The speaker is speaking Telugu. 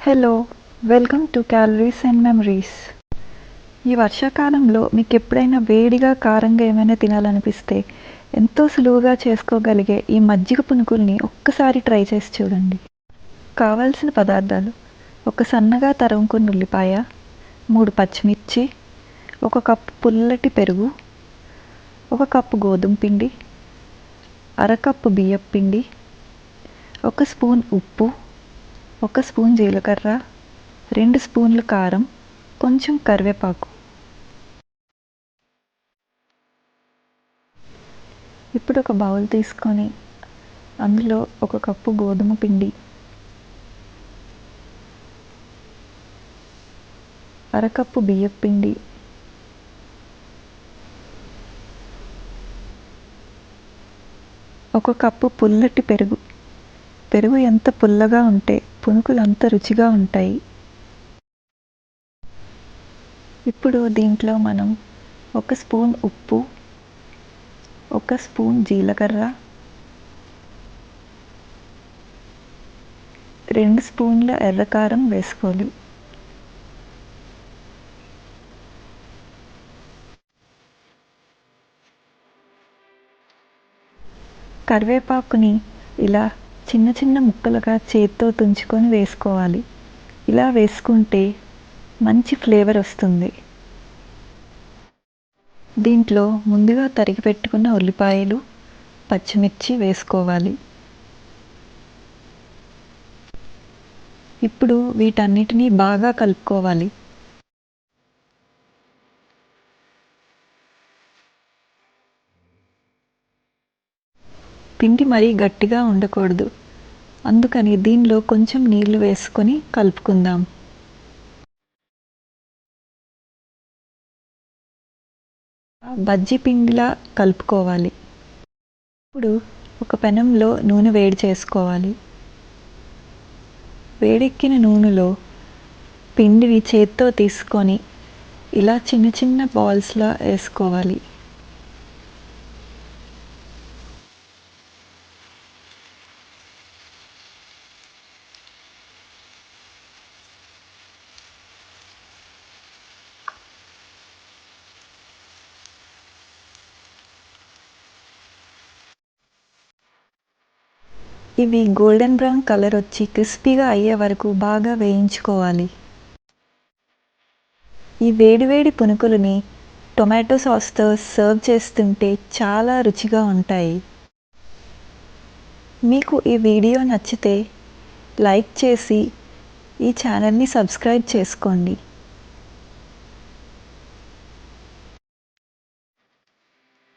Hello, welcome to calories and memories. ఈ వర్షాకాలంలో మీకు ఎప్పుడైనా వేడిగా కారంగా ఏమైనా తినాలనిపిస్తే ఎంతో సులువుగా చేసుకోగలిగే ఈ మజ్జిగ పునుకుల్ని ఒక్కసారి ట్రై చేసి చూడండి. కావాల్సిన పదార్థాలు: ఒక సన్నగా తరుముకున్న ఉల్లిపాయ, 3 పచ్చిమిర్చి, 1 కప్పు పుల్లటి పెరుగు, 1 కప్పు గోధుమ పిండి, అరకప్పు బియ్యపు పిండి, 1 స్పూన్ ఉప్పు, 1 స్పూన్ జీలకర్ర, 2 స్పూన్లు కారం, కొంచెం కరివేపాకు. ఇప్పుడు ఒక బౌల్ తీసుకొని అందులో 1 కప్పు గోధుమ పిండి, అరకప్పు బియ్యపు పిండి, 1 కప్పు పుల్లటి పెరుగు. పెరుగు ఎంత పుల్లగా ఉంటే పునుకులు అంత రుచిగా ఉంటాయి. ఇప్పుడు దీంట్లో మనం 1 స్పూన్ ఉప్పు, 1 స్పూన్ జీలకర్ర, 2 స్పూన్ల ఎర్రకారం వేసుకోవాలి. కరివేపాకుని ఇలా చిన్న చిన్న ముక్కలుగా చేత్తో తుంచుకొని వేసుకోవాలి. ఇలా వేసుకుంటే మంచి ఫ్లేవర్ వస్తుంది. దీంట్లో ముందుగా తరిగి పెట్టుకున్న ఉల్లిపాయలు, పచ్చిమిర్చి వేసుకోవాలి. ఇప్పుడు వీటన్నిటినీ బాగా కలుపుకోవాలి. పిండి మరీ గట్టిగా ఉండకూడదు, అందుకని దీనిలో కొంచెం నీళ్లు వేసుకొని కలుపుకుందాం. బజ్జీ పిండిలా కలుపుకోవాలి. ఇప్పుడు ఒక పెనంలో నూనె వేడి చేసుకోవాలి. వేడెక్కిన నూనెలో పిండిని చేత్తో తీసుకొని ఇలా చిన్న చిన్న బాల్స్లా వేసుకోవాలి. ఇవి గోల్డెన్ బ్రౌన్ కలర్ వచ్చి క్రిస్పీగా అయ్యే వరకు బాగా వేయించుకోవాలి. ఈ వేడివేడి పునుకులని టొమాటో సాస్తో సర్వ్ చేస్తుంటే చాలా రుచిగా ఉంటాయి. మీకు ఈ వీడియో నచ్చితే లైక్ చేసి ఈ ఛానల్ని సబ్స్క్రైబ్ చేసుకోండి.